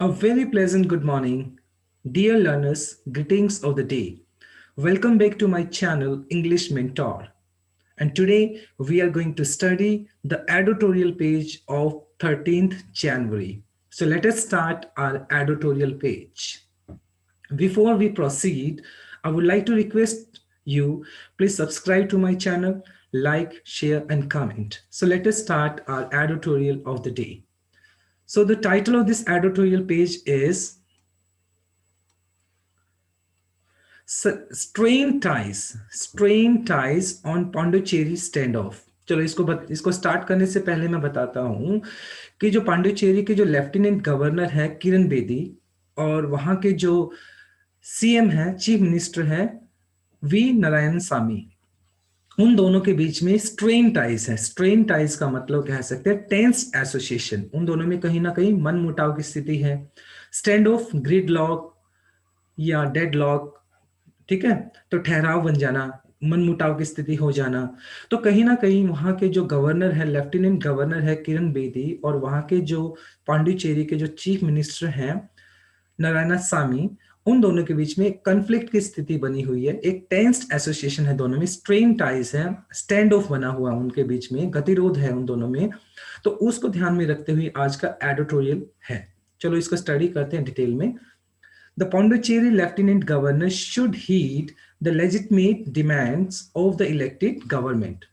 A very pleasant good morning, dear learners, greetings of the day. Welcome back to my channel, English Mentor. And today we are going to study the editorial page of 13th January. So let us start our editorial page. Before we proceed, I would like to request you, please subscribe to my channel, like, share, and comment. So let us start our editorial of the day. So the title of this editorial page is strain ties on Pondicherry stand of. चलो इसको start करने से पहले मैं बताता हूं कि जो पांडिचेरी के जो लेफ्टिनेंट गवर्नर है किरण बेदी और वहां के जो सीएम है चीफ मिनिस्टर है वी नारायण सामी, उन दोनों के बीच में स्ट्रेन टाइज है। स्ट्रेन टाइज का मतलब कह सकते हैं टेंस एसोसिएशन। उन दोनों में कहीं ना कहीं मन मुटाव की स्थिति है। स्टैंड ऑफ, ग्रिड लॉक या डेड लॉक, ठीक है, तो ठहराव बन जाना, मनमुटाव की स्थिति हो जाना। तो कहीं ना कहीं वहां के जो गवर्नर है, लेफ्टिनेंट गवर्नर है किरण बेदी, और वहां के जो पांडिचेरी के जो चीफ मिनिस्टर हैं नारायण सामी, उन दोनों के बीच में एक कन्फ्लिक्ट की स्थिति बनी हुई है। एक टेंस्ड एसोसिएशन है, दोनों में स्ट्रेन टाइज है, स्टैंड ऑफ बना हुआ उनके बीच में, गतिरोध है उन दोनों में। तो उसको ध्यान में रखते हुए आज का एडिटोरियल है। चलो इसको स्टडी करते हैं डिटेल में। The Pondicherry Lieutenant Governor should heed the legitimate demands of the elected government.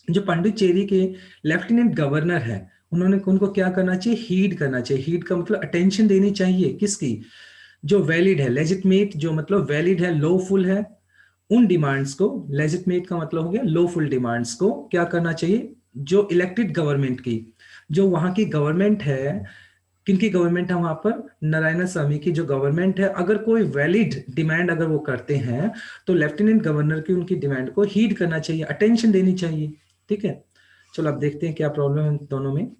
जो पांडिचेरी के लेफ्टिनेंट गवर्नर है उनको क्या करना चाहिए? हीड करना चाहिए। हीड का मतलब अटेंशन देनी चाहिए किसकी? जो वैलिड है, लेजिटमेट जो मतलब वैलिड है, लॉफुल है, उन डिमांड्स को। लेजिटमेट का मतलब हो गया लॉफुल डिमांड्स को क्या करना चाहिए? जो इलेक्टेड गवर्नमेंट की, जो वहां की गवर्नमेंट है, किनकी गवर्नमेंट है वहां पर? नारायण स्वामी की जो गवर्नमेंट है। अगर कोई वैलिड डिमांड अगर वो करते हैं तो लेफ्टिनेंट गवर्नर की उनकी डिमांड को हीड करना चाहिए, अटेंशन देनी चाहिए। ठीक है, चलो अब देखते हैं क्या प्रॉब्लम है दोनों में।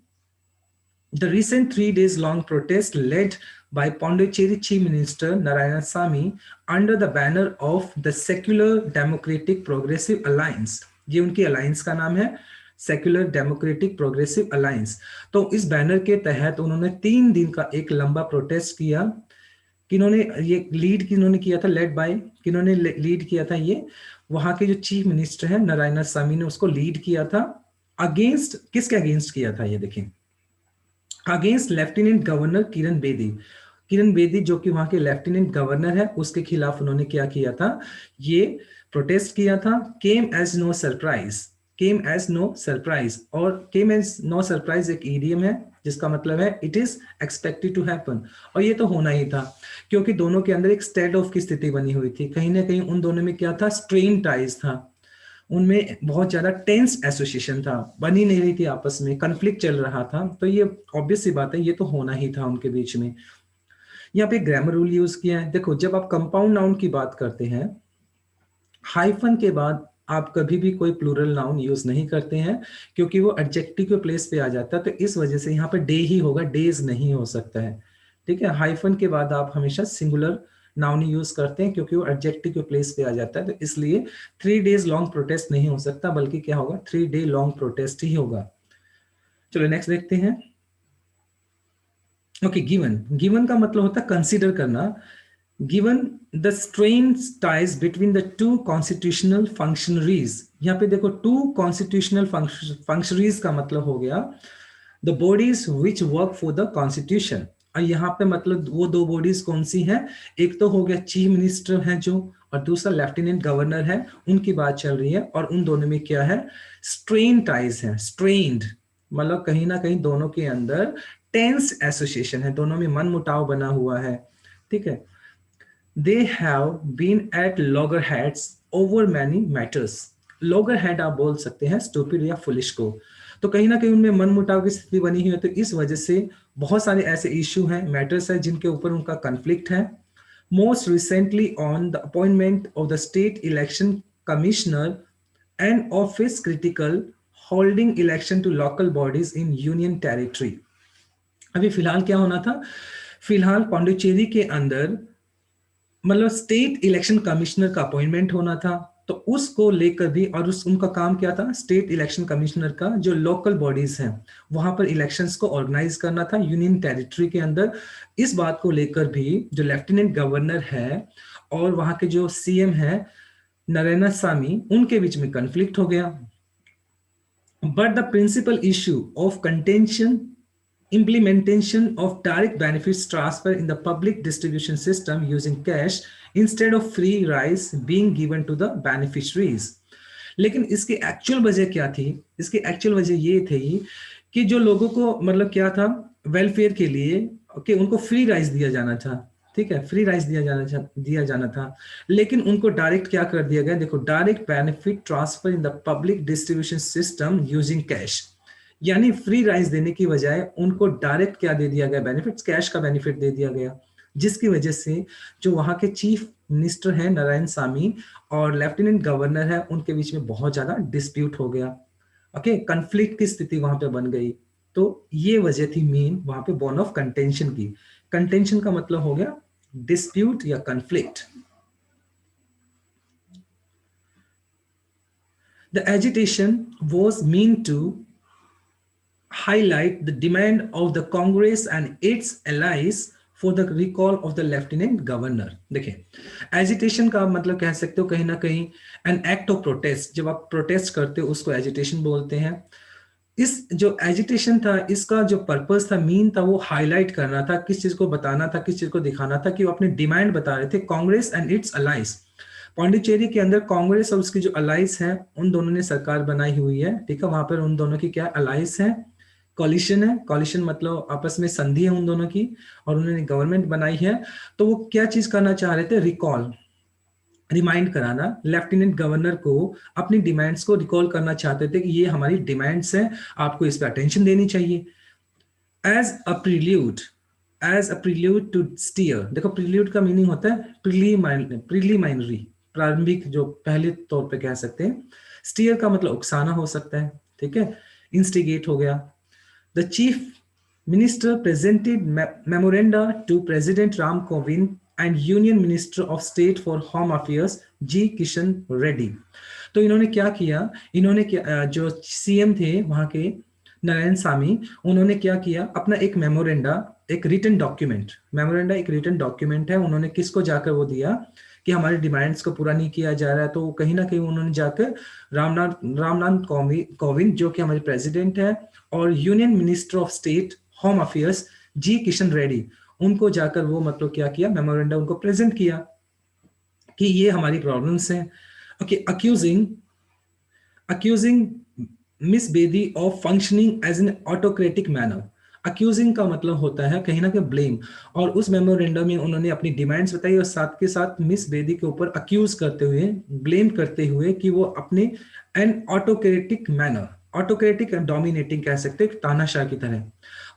The recent 3 days long protest led by Pondicherry Chief Minister Narayanasamy under the banner of the Secular Democratic Progressive Alliance, ये उनकी अलायंस का नाम है, सेक्युलर डेमोक्रेटिक प्रोग्रेसिव अलायंस। तो इस बैनर के तहत उन्होंने 3 दिन का एक लंबा प्रोटेस्ट किया। किन्होंने ये लीड किन्होंने किया था? लेड बाय, किन्होंने लीड किया था? ये वहां के जो चीफ मिनिस्टर है नारायण स्वामी ने उसको लीड किया था। अगेंस्ट किसके अगेंस्ट किया था? ये देखें, against lieutenant governor Kiran Bedi. Kiran Bedi जो कि वहां के लेफ्टिनेंट गवर्नर है, उसके खिलाफ उन्होंने क्या किया था? ये प्रोटेस्ट किया था। Came as no surprise, came as no surprise, और केम एज नो सरप्राइज एक ईडियम है जिसका मतलब है it is expected to happen. और ये तो होना ही था क्योंकि दोनों के अंदर एक स्टैंड ऑफ की स्थिति बनी हुई थी। कहीं ना कहीं उन दोनों में क्या था? स्ट्रेन टाइज था, उनमें बहुत ज्यादा टेंस एसोसिएशन था, बनी नहीं रही थी आपस में, कन्फ्लिक्ट चल रहा था। तो ये ऑब्वियस सी बात है, ये तो होना ही था उनके बीच में। यहाँ पे ग्रामर रूल यूज किया है। देखो, जब आप कंपाउंड नाउन की बात करते हैं, हाइफन के बाद आप कभी भी कोई प्लूरल नाउन यूज नहीं करते हैं क्योंकि वो एडजेक्टिव के प्लेस पे आ जाता है। तो इस वजह से यहाँ पे डे ही होगा, डेज नहीं हो सकता है। ठीक है, हाइफन के बाद आप हमेशा सिंगुलर नाउन यूज करते हैं क्योंकि वो एडजेक्टिव के प्लेस पे आ जाता है। तो इसलिए 3 days लॉन्ग प्रोटेस्ट नहीं हो सकता, बल्कि क्या होगा? 3 day लॉन्ग प्रोटेस्ट ही होगा। चलो नेक्स्ट देखते हैं। ओके, गिवन, गिवन का मतलब होता है कंसीडर करना। Given the strained ties between the two constitutional functionaries, यहाँ पे देखो two constitutional functionaries का मतलब हो गया the bodies which work for the constitution। और यहाँ पे मतलब वो दो बॉडीज कौन सी हैं? एक तो हो गया चीफ मिनिस्टर है जो, और दूसरा लेफ्टिनेंट गवर्नर है, उनकी बात चल रही है। और उन दोनों में क्या है? स्ट्रेन टाइज है। स्ट्रेन्ड मतलब कहीं ना कहीं दोनों के अंदर टेंस एसोसिएशन है, दोनों में मन मुटाव बना हुआ है। ठीक है, they have been at loggerheads over many matters। loggerhead आप बोल सकते हैं stupid या foolish को। तो कहीं ना कहीं उनमें मनमुटाव की स्थिति बनी हुई है। तो इस वजह से बहुत सारे ऐसे इश्यू हैं, मैटर्स हैं, जिनके ऊपर उनका कन्फ्लिक्ट है। Most recently on the appointment of the state election commissioner and office critical holding election to local bodies in union territory. अभी फिलहाल क्या होना था? फिलहाल पांडिचेरी के अंदर मतलब स्टेट इलेक्शन कमिश्नर का अपॉइंटमेंट होना था। तो उसको लेकर भी, और उनका काम क्या था, स्टेट इलेक्शन कमिश्नर का जो लोकल बॉडीज हैं वहां पर इलेक्शंस को ऑर्गेनाइज करना था यूनियन टेरिटरी के अंदर। इस बात को लेकर भी जो लेफ्टिनेंट गवर्नर है और वहां के जो सीएम है नारायणसामी, उनके बीच में कन्फ्लिक्ट हो गया। But the principal issue of contention, implementation of direct benefits transfer in the public distribution system using cash instead of free rice being given to the beneficiaries. लेकिन इसकी एक्चुअल वजह क्या थी? इसकी एक्चुअल वजह ये थी कि जो लोगों को मतलब क्या था, वेलफेयर के लिए कि उनको फ्री राइस दिया जाना था। ठीक है, फ्री राइस दिया जाना था, लेकिन उनको डायरेक्ट क्या कर दिया गया, देखो, direct benefit transfer in the public distribution system using cash. यानी फ्री राइस देने की बजाय उनको डायरेक्ट क्या दे दिया गया, बेनिफिट्स, कैश का बेनिफिट दे दिया गया, जिसकी वजह से जो वहां के चीफ मिनिस्टर हैं नारायणसामी और लेफ्टिनेंट गवर्नर है उनके बीच में बहुत ज्यादा डिस्प्यूट हो गया। ओके, कंफ्लिक्ट की स्थिति वहां पे बन गई। तो ये वजह थी मेन वहां पे बोन ऑफ कंटेंशन की। कंटेंशन का मतलब हो गया डिस्प्यूट या conflict. The agitation was meant to highlight the demand of the Congress and its allies for the recall of the lieutenant governor। देखिए, एजिटेशन का मतलब कह सकते हो कहीं ना कहीं एन एक्ट ऑफ प्रोटेस्ट। जब आप प्रोटेस्ट करते हो उसको एजिटेशन बोलते हैं। इस जो एजिटेशन था, इसका जो पर्पस था, मीन था, वो हाईलाइट करना था, किस चीज को बताना था, किस चीज को दिखाना था, कि वो अपने डिमांड बता रहे थे। Congress and its allies, Pondicherry के अंदर कांग्रेस और उसकी जो अलाइज है, उन दोनों ने सरकार बनाई हुई है। ठीक है, वहां पर उन दोनों की क्या अलाइज है, कॉलिशन है। कॉलिशन मतलब आपस में संधि है उन दोनों की, और उन्होंने गवर्नमेंट बनाई है। तो वो क्या चीज करना चाह रहे थे, रिकॉल, रिमाइंड कराना, लेफ्टिनेंट गवर्नर को अपनी डिमांड्स को रिकॉल करना चाहते थे कि ये हमारी डिमांड्स हैं, आपको इस पर अटेंशन देनी चाहिए। As a prelude, as a prelude to steer. देखो, प्रील्यूड का मीनिंग होता है प्रीलिमाइनरी, प्रारंभिक, जो पहले तौर पे कह सकते हैं। स्टीयर का मतलब उकसाना हो सकता है। ठीक है, इंस्टिगेट हो गया। The chief minister presented memoranda to President Ram Kovind and Union Minister of State for Home Affairs G. Kishan Reddy। तो इन्होंने क्या किया, इन्होंने क्या, जो सीएम थे वहां के नारायण सामी, उन्होंने क्या किया, अपना एक मेमोरेंडा, एक रिटन डॉक्यूमेंट, मेमोरेंडा एक रिटन डॉक्यूमेंट है, उन्होंने किसको जाकर वो दिया कि हमारी डिमांड्स को पूरा नहीं किया जा रहा है। तो कहीं ना कहीं उन्होंने जाकर रामनाथ कोविंद, जो कि हमारे प्रेसिडेंट है, और union minister of state home affairs G Kishan Reddy, उनको जाकर वो मतलब क्या किया, मेमोरेंडा उनको प्रेजेंट किया कि ये हमारी प्रॉब्लम्स हैं। Okay, accusing miss Bedi of functioning as an autocratic manner. Accusing का मतलब होता है कहीं ना कहीं ब्लेम, और उस मेमोरेंडम में उन्होंने अपनी डिमांड्स बताई और साथ के साथ मिस बेदी के ऊपर अक्यूज करते हुए, ब्लेम करते हुए कि वो अपने N autocratic manner, autocratic and dominating कह सकते हैं, तानाशाह की तरह,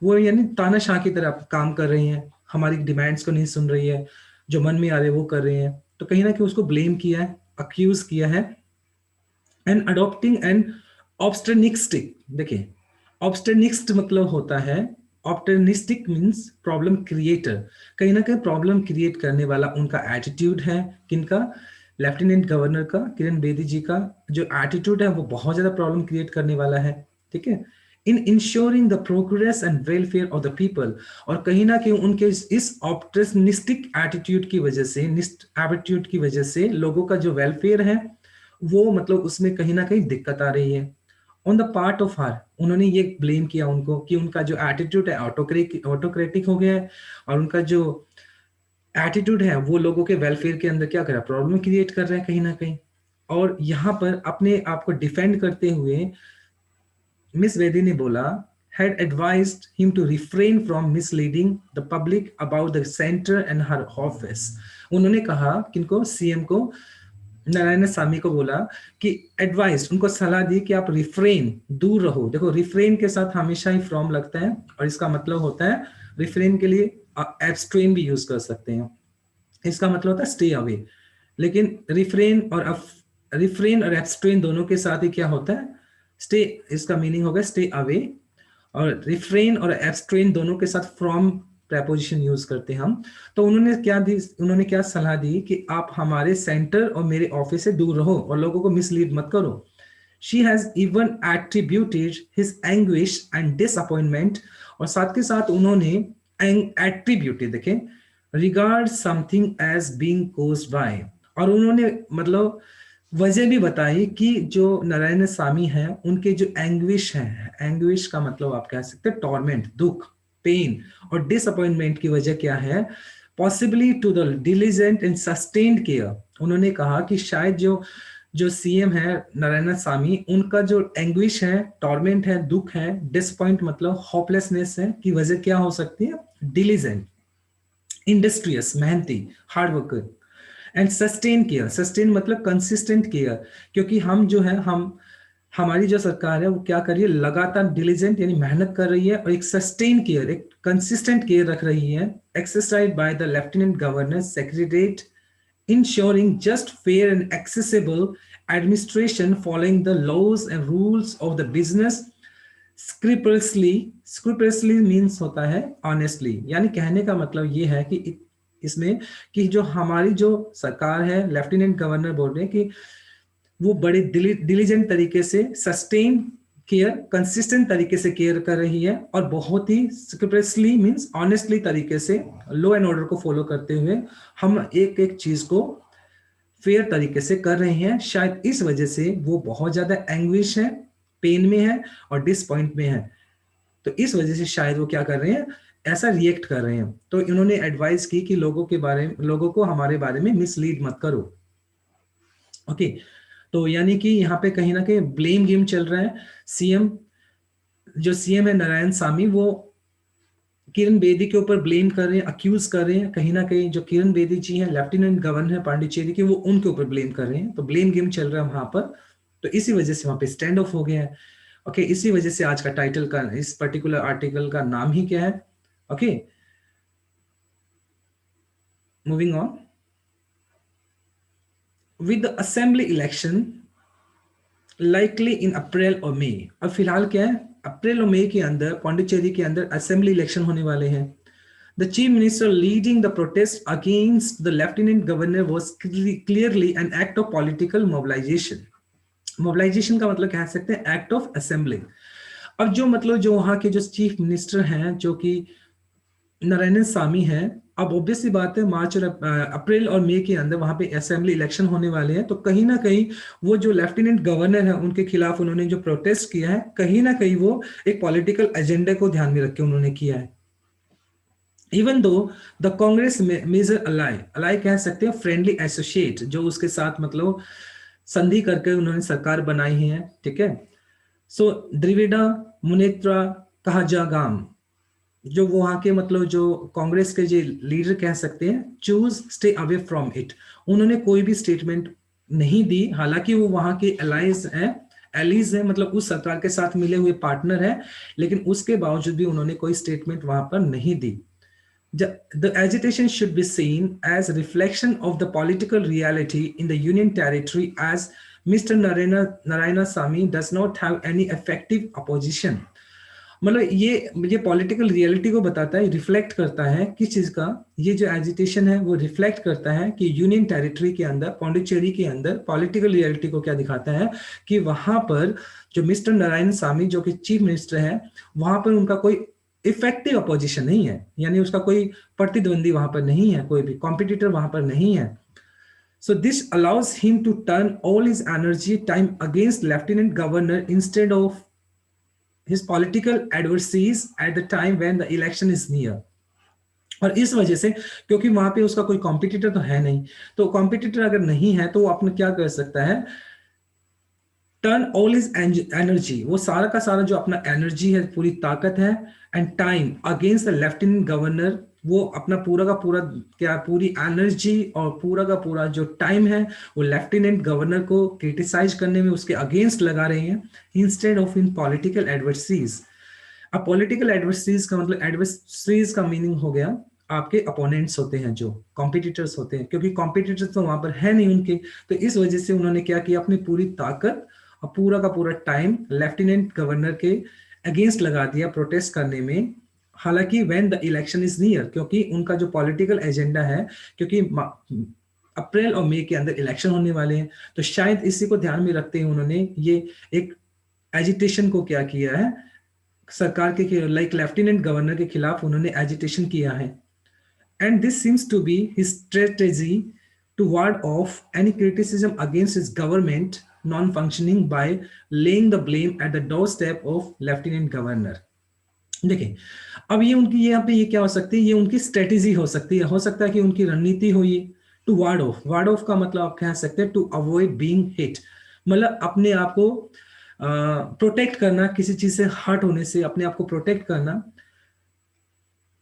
वो यानी तानाशाह की तरह काम कर रही हैं, हमारी डिमांड्स को नहीं सुन रही है, जो मन में आ रहे हैं वो कर रहे हैं। तो कहीं ना कहीं उसको ब्लेम किया है, अक्यूज किया है। एंड अडॉप्टिंग एंड ऑब्स्टर्निस्टिक, देखिए, ऑब्स्टर्निस्ट मतलब होता है, ऑप्टर्निस्टिक मीन्स प्रॉब्लम क्रिएटर, कहीं ना कहीं प्रॉब्लम क्रिएट करने वाला उनका एटीट्यूड है। किनका, लेफ्टिनेंट गवर्नर का, किरण बेदी जी का जो एटीट्यूड है वो बहुत ज्यादा प्रॉब्लम क्रिएट करने वाला है। ठीक है, in ensuring the progress and welfare of the people, और कहीं ना कहीं उनके इस ऑप्टर्निस्टिक एटीट्यूड की वजह से, निस्ट एटीट्यूड की वजह से लोगों का जो वेलफेयर है वो मतलब उसमें कहीं ना कहीं दिक्कत आ रही है। On the part of her, उन्होंने ये ब्लेम किया उनको कि उनका जो एटीट्यूड है ऑटोक्रेटिक हो गया है, और उनका जो एटीट्यूड है वो लोगों के वेलफेयर के अंदर क्या कर रहा है, प्रॉब्लम क्रिएट कर रहा है कहीं ना कहीं। और यहाँ पर अपने आप को डिफेंड करते हुए मिस वेदी ने बोला, had advised him to refrain from misleading the public about the center and her office। उन्होंने कहा किनको, सीएम को, नारायण सामी को बोला कि एडवाइस, उनको सलाह दी कि आप रिफ्रेन, दूर रहो। देखो, रिफ्रेन के साथ हमेशा ही फ्रॉम लगता है, और इसका मतलब होता है, रिफ्रेन के लिए एब्स्ट्रेन भी यूज कर सकते हैं, इसका मतलब होता है स्टे अवे। लेकिन रिफ्रेन और एब्स्ट्रेन दोनों के साथ ही क्या होता है, स्टे, इसका मीनिंग होगा स्टे अवे। और रिफ्रेन और एब्स्ट्रेन दोनों के साथ फ्रॉम प्रेपोजिशन यूज करते हैं हम। तो उन्होंने क्या सलाह दी कि आप हमारे सेंटर और मेरे ऑफिस से दूर रहो और लोगों को मिसलीड मत करो। She has even attributed his anguish and disappointment, और साथ के साथ उन्होंने एट्रीब्यूटेड, देखें, regard something as being caused by, और उन्होंने मतलब वजह भी बताई कि जो नारायण सामी है उनके जो एंग्विश है, एंग्विश का मतलब आप कह सकते हैं टॉर्मेंट, दुख, पेन और डिसअपॉइंटमेंट की वजह क्या है, possibly to the diligent and sustained care. उन्होंने कहा कि शायद जो जो सीएम है नारायण सामी, उनका जो एंग्विश है, टॉर्मेंट है, दुख है, डिसअपॉइंट मतलब होपलेसनेस है, की वजह क्या हो सकती है, डिलीजेंट, इंडस्ट्रियस, मेहनती, hard worker, and sustain care, sustain मतलब कंसिस्टेंट केयर, क्योंकि हम जो है हमारी जो सरकार है वो क्या कर रही है, लगातार डिलीजेंट यानी मेहनत कर रही है और एक सस्टेन केयर, एक कंसिस्टेंट केयर रख रही है, exercise by the lieutenant governor secretariat, ensuring just, fair and accessible administration following the laws and rules of the business scrupulously। scrupulously means होता है honestly, यानी कहने का मतलब ये है कि इसमें कि जो हमारी जो सरकार है, लेफ्टिनेंट गवर्नर बोल रहे हैं कि वो बड़े डिलीजेंट तरीके से सस्टेन केयर, कंसिस्टेंट तरीके से केयर कर रही है और बहुत ही स्क्रिप्टली मींस ऑनेस्टली तरीके से लॉ एंड ऑर्डर को फॉलो करते हुए हम एक एक चीज को फेयर तरीके से कर रहे हैं। शायद इस वजह से वो बहुत ज्यादा एंग्विश है, पेन में है और डिसपॉइंट में है, तो इस वजह से शायद वो क्या कर रहे हैं, ऐसा रिएक्ट कर रहे हैं। तो इन्होंने एडवाइस की कि लोगों को हमारे बारे में मिसलीड मत करो। ओके, तो यानी कि यहाँ पे कहीं ना कहीं ब्लेम गेम चल रहा है। जो सीएम है नारायण सामी, वो किरण बेदी के ऊपर ब्लेम कर रहे हैं, अक्यूज कर रहे हैं, कहीं ना कहीं जो किरण बेदी जी हैं लेफ्टिनेंट गवर्नर है पांडिचेरी के, वो उनके ऊपर ब्लेम कर रहे हैं, तो ब्लेम गेम चल रहा है वहां पर। तो इसी वजह से वहां पे स्टैंड ऑफ हो गया है। ओके, इसी वजह से आज का टाइटल का, इस पर्टिकुलर आर्टिकल का नाम ही क्या है। Okay, moving on with the assembly election likely in April और मई। अब फिलहाल क्या है, अप्रैल और मई के अंदर पौंडीचेरी के अंदर असेंबली इलेक्शन होने वाले हैं। The chief minister leading the protest against the lieutenant governor was clearly an act of political mobilization. Mobilization का मतलब कह सकते हैं act of assembling। अब जो मतलब जो वहां के जो चीफ मिनिस्टर हैं जो कि नारायण सामी हैं, अब ऑब्वियस सी बात है मार्च और अप्रैल और मई के अंदर वहां पे असेंबली इलेक्शन होने वाले हैं, तो कहीं ना कहीं वो जो लेफ्टिनेंट गवर्नर है उनके खिलाफ उन्होंने जो प्रोटेस्ट किया है, कहीं ना कहीं वो एक पॉलिटिकल एजेंडा को ध्यान में रख के उन्होंने किया है। Even though the Congress major Alai कह सकते हैं फ्रेंडली एसोसिएट, जो उसके साथ मतलब संधि करके उन्होंने सरकार बनाई है, ठीक है। सो द्रिविड़ा मुनेत्रा कहजागाम, जो वहां के मतलब जो कांग्रेस के जो लीडर कह सकते हैं, choose stay away from it, उन्होंने कोई भी स्टेटमेंट नहीं दी, हालांकि वो वहां के एलाइज हैं, एलीज है मतलब उस सरकार के साथ मिले हुए पार्टनर है, लेकिन उसके बावजूद भी उन्होंने कोई स्टेटमेंट वहां पर नहीं दी। The agitation should be seen as a reflection of the political reality in the Union Territory, as Mr. Narayana Sami does not have any effective opposition. मतलब ये पॉलिटिकल रियलिटी को बताता है, रिफ्लेक्ट करता है किस चीज का, ये जो एजिटेशन है वो रिफ्लेक्ट करता है कि यूनियन टेरिटरी के अंदर, पौंडीचेरी के अंदर पॉलिटिकल रियलिटी को क्या दिखाता है कि वहां पर जो मिस्टर नारायण सामी जो कि चीफ मिनिस्टर है, वहां पर उनका कोई इफेक्टिव अपोजिशन नहीं है, यानी उसका कोई प्रतिद्वंदी वहां पर नहीं है, कोई भी कॉम्पिटिटर वहां पर नहीं है। So this allows him to turn all his energy time against Lieutenant Governor instead of his political adversaries at the time when the election is near। और इस वजह से क्योंकि वहां पे उसका कोई कॉम्पिटिटर तो है नहीं, तो कॉम्पिटिटर अगर नहीं है तो वो अपने क्या कर सकता है, टर्न ऑल इज एनर्जी, वो सारा का सारा जो अपना एनर्जी है, पूरी ताकत है, and time against the lieutenant governor, वो अपना पूरा का पूरा क्या पूरी एनर्जी और पूरा का पूरा जो टाइम है वो लेफ्टिनेंट गवर्नर को क्रिटिसाइज करने में उसके अगेंस्ट लगा रहे हैं, instead of in political adversaries. अब पॉलिटिकल एडवर्सरीज का मतलब, एडवर्सरीज का मीनिंग हो गया आपके अपोनेंट्स होते हैं, जो कॉम्पिटिटर्स होते हैं, क्योंकि कॉम्पिटिटर्स तो वहां पर है नहीं उनके, तो इस वजह से उन्होंने क्या किया, अपनी पूरी ताकत और पूरा का पूरा टाइम लेफ्टिनेंट गवर्नर के अगेंस्ट लगा दिया प्रोटेस्ट करने में, हालांकि when the election is near, क्योंकि उनका जो पॉलिटिकल एजेंडा है, क्योंकि अप्रैल और मई के अंदर इलेक्शन होने वाले हैं, तो शायद इसी को ध्यान में रखते हुए उन्होंने ये एक एजिटेशन को क्या किया है, सरकार के लाइक लेफ्टिनेंट गवर्नर के खिलाफ उन्होंने एजिटेशन किया है। And this seems to be his strategy to ward off any criticism against his government non functioning by laying the blame at the doorstep of lieutenant governor. देखिए, अब ये उनकी यहाँ पे ये क्या हो सकती है, ये उनकी स्ट्रेटेजी हो सकती है, हो सकता है कि उनकी रणनीति हो ये। To ward off, ward off का मतलब आप कह सकते हैं टू अवॉइड बीइंग हिट, मतलब अपने आप को प्रोटेक्ट करना, किसी चीज से हर्ट होने से अपने आप को प्रोटेक्ट करना।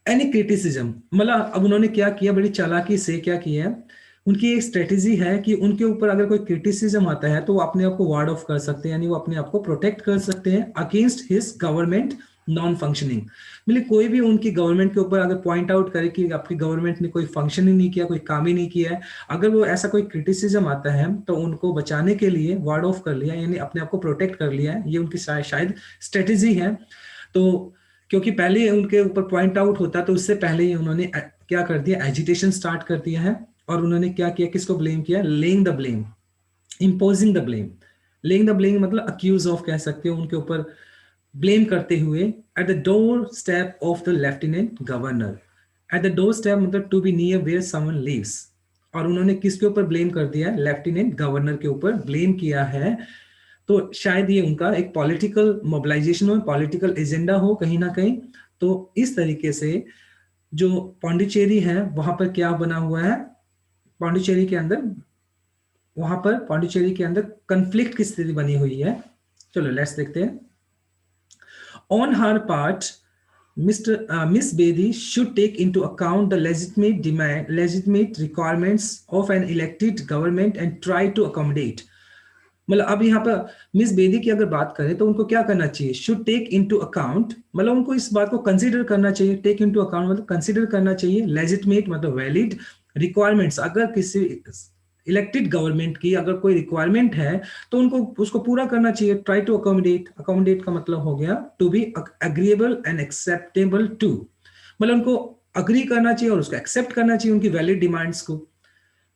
एनी क्रिटिसिज्म, मतलब अब उन्होंने क्या किया, बड़ी चालाकी से क्या किया है, उनकी एक स्ट्रेटेजी है कि उनके ऊपर अगर कोई क्रिटिसिज्म आता है तो वो अपने आप को वार्ड ऑफ कर सकते हैं, यानी वो अपने आप को प्रोटेक्ट कर सकते हैं against his government non functioning. मतलब कोई भी उनकी गवर्नमेंट के ऊपर अगर पॉइंट आउट करे कि आपकी गवर्नमेंट ने कोई फंक्शन ही नहीं किया, कोई काम ही नहीं किया है, अगर वो ऐसा कोई क्रिटिसिज्म आता है तो उनको बचाने के लिए वार्ड ऑफ कर लिया, यानी अपने आप को प्रोटेक्ट कर लिया है, ये उनकी शायद स्ट्रेटेजी है। तो क्योंकि पहले उनके ऊपर पॉइंट आउट होता तो उससे पहले ही उन्होंने क्या कर दिया, एजिटेशन स्टार्ट कर दिया है। और उन्होंने क्या किया, किसको ब्लेम किया, laying the blame, imposing the blame. Laying the blame मतलब अक्यूज ऑफ कह सकते हो, उनके ऊपर ब्लेम करते हुए at the doorstep of the lieutenant governor. At the doorstep मतलब to be near where someone lives. और उन्होंने किसके ऊपर ब्लेम कर दिया, लेफ्टिनेंट गवर्नर के ऊपर ब्लेम किया है। तो शायद ये उनका एक पॉलिटिकल मोबिलाइजेशन हो, पॉलिटिकल एजेंडा हो कहीं ना कहीं। तो इस तरीके से जो पौंडीचेरी है वहां पर क्या बना हुआ है, पौंडीचेरी के अंदर, वहां पर पौंडीचेरी के अंदर कंफ्लिक्ट की स्थिति बनी हुई है। चलो लेट्स देखते हैं। On her part Miss Bedi should take into account the legitimate requirements of an elected government and try to accommodate। मतलब अब यहाँ पर मिस बेदी की अगर बात करें तो उनको क्या करना चाहिए, शुड टेक इनटू अकाउंट, मतलब उनको इस बात को कंसीडर करना चाहिए। टेक इनटू अकाउंट मतलब कंसीडर करना चाहिए, लेजिटमेट मतलब वैलिड, रिक्वायरमेंट्स अगर किसी इलेक्टेड गवर्नमेंट की अगर कोई रिक्वायरमेंट है तो उनको उसको पूरा करना चाहिए। ट्राई टू अकोमोडेट, अकोमोडेट का मतलब हो गया to be agreeable and acceptable to, मतलब उनको अग्री करना चाहिए और उसको एक्सेप्ट करना चाहिए उनकी वैलिड डिमांड्स को।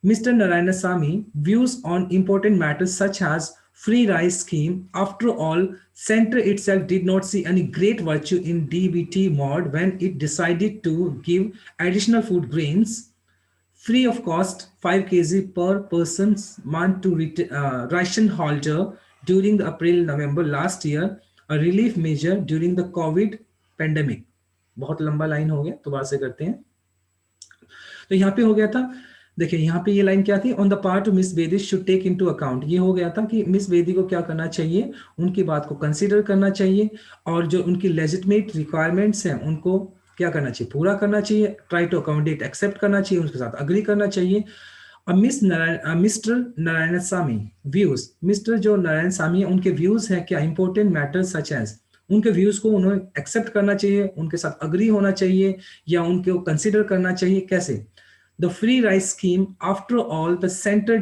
Mr. Narayanasamy views on important matters such as free rice scheme. After all, Centre itself did not see any great virtue in DBT mod when it decided to give additional food grains free of cost 5 kg per person's month to ration holder during the April-November last year, a relief measure during the COVID pandemic। बहुत लंबा line हो गया, दोबारा से करते हैं। तो यहाँ पे हो गया था, देखिए यहाँ पे ये लाइन क्या थी, on the part miss Bedi should take into account, ये हो गया था कि मिस बेदी को क्या करना चाहिए, उनकी बात को कंसीडर करना चाहिए और जो उनकी लेजिटमेट रिक्वायरमेंट्स हैं उनको क्या करना चाहिए, पूरा करना चाहिए। ट्राई टू अकोमोडेट, एक्सेप्ट करना चाहिए, उनके साथ अग्री करना चाहिए। अब मिस्टर नारायणसामी व्यूज, मिस्टर जो नारायण सामी उनके व्यूज हैं क्या, इंपॉर्टेंट मैटर्स सच एज, उनके व्यूज को उन्हें एक्सेप्ट करना चाहिए, उनके साथ अग्री होना चाहिए या उनको कंसीडर करना चाहिए। कैसे, the free rice scheme, after all, the center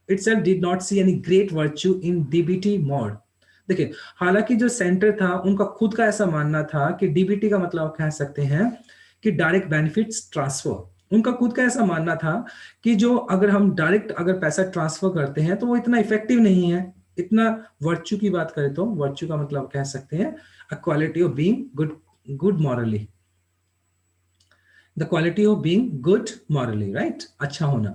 itself did not see any great virtue in DBT mod। देखिए, हालांकि जो सेंटर था उनका खुद का ऐसा मानना था कि डीबीटी का मतलब कह सकते हैं कि डायरेक्ट बेनिफिट्स ट्रांसफर, उनका खुद का ऐसा मानना था कि जो अगर हम डायरेक्ट अगर पैसा ट्रांसफर करते हैं तो वो इतना इफेक्टिव नहीं है। इतना वर्च्यू की बात करें तो वर्च्यू का मतलब कह सकते हैं a quality of being good morally, the quality of being good morally, right, अच्छा होना।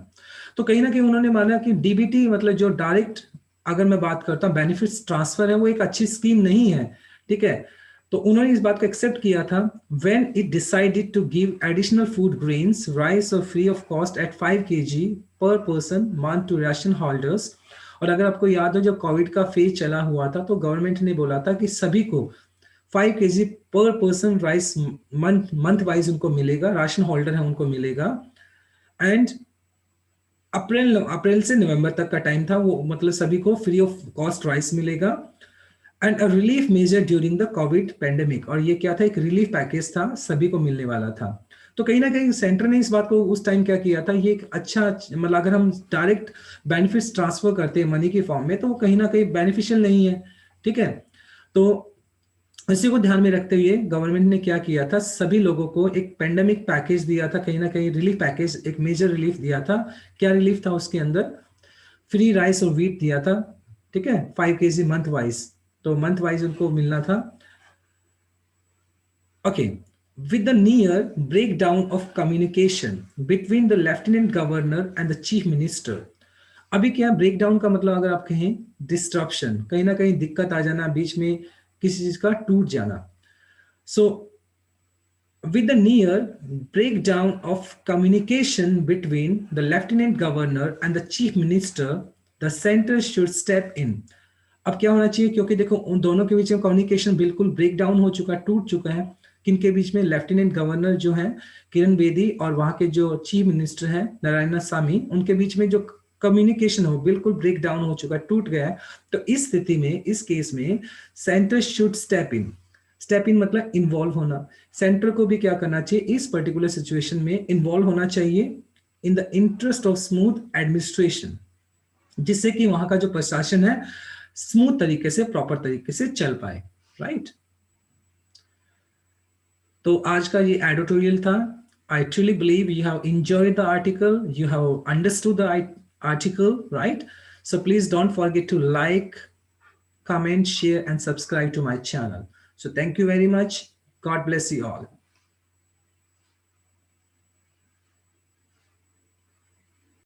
तो कहीं ना कहीं उन्होंने माना कि डीबीटी मतलब जो डायरेक्ट अगर मैं बात करता हूँ बेनिफिट्स ट्रांसफर है वो एक अच्छी स्कीम नहीं है, ठीक है। तो उन्होंने इस बात को एक्सेप्ट किया था when it decided to give additional food grains rice और free of cost at 5 kg per person month to ration holders. और अगर आपको याद हो जब कोविड का फेज चला हुआ था तो गवर्नमेंट ने बोला था कि सभी को 5 kg per person rice month wise उनको मिलेगा, राशन होल्डर है उनको मिलेगा। एंड अप्रैल से नवंबर तक का टाइम था वो, मतलब सभी को फ्री ऑफ कॉस्ट राइस मिलेगा। And a relief measure during the Covid pandemic, और ये क्या था, एक रिलीफ पैकेज था, सभी को मिलने वाला था। तो कहीं ना कहीं सेंटर ने इस बात को उस टाइम क्या किया था, ये एक अच्छा, मतलब अगर हम डायरेक्ट बेनिफिट्स ट्रांसफर करते हैं मनी के फॉर्म में तो वो कहीं ना कहीं बेनिफिशियल नहीं है, ठीक है। तो इसी को ध्यान में रखते हुए गवर्नमेंट ने क्या किया था, सभी लोगों को एक पेंडेमिक पैकेज दिया था, कहीं ना कहीं रिलीफ पैकेज, एक मेजर रिलीफ दिया था। क्या रिलीफ था उसके अंदर? फ्री राइस और व्हीट दिया था, ठीक है, 5 kg मंथ वाइज, तो मंथ वाइज उनको मिलना था। Okay, with the near breakdown of communication between the lieutenant governor and the chief minister. अभी क्या ब्रेकडाउन का मतलब, अगर आप कहें डिस्ट्रप्शन, कहीं ना कहीं दिक्कत आ जाना, बीच में किसी चीज का टूट जाना। सो with the near breakdown of communication between the lieutenant governor and the chief minister, the center should step in. अब क्या होना चाहिए, क्योंकि देखो उन दोनों के बीच में कम्युनिकेशन बिल्कुल ब्रेक डाउन हो चुका है, टूट चुका है। किनके बीच में? लेफ्टिनेंट गवर्नर जो है किरण बेदी और वहां के जो चीफ मिनिस्टर हैं नारायण सामी, उनके बीच में जो कम्युनिकेशन हो बिल्कुल ब्रेक डाउन हो चुका है, टूट गया है। तो इस स्थिति में, इस केस में centre should step in. Step in मतलब इन्वॉल्व होना। सेंटर को भी क्या करना चाहिए, इस पर्टिकुलर सिचुएशन में इन्वॉल्व होना चाहिए in the interest of smooth administration, जिससे कि वहां का जो प्रशासन है स्मूथ तरीके से, प्रॉपर तरीके से चल पाए, राइट। तो आज का ये एडिटोरियल था। I truly believe you have enjoyed the article, you have understood the article, right. So please don't forget to like, comment, share, and subscribe to my channel. So thank you very much. God bless you all.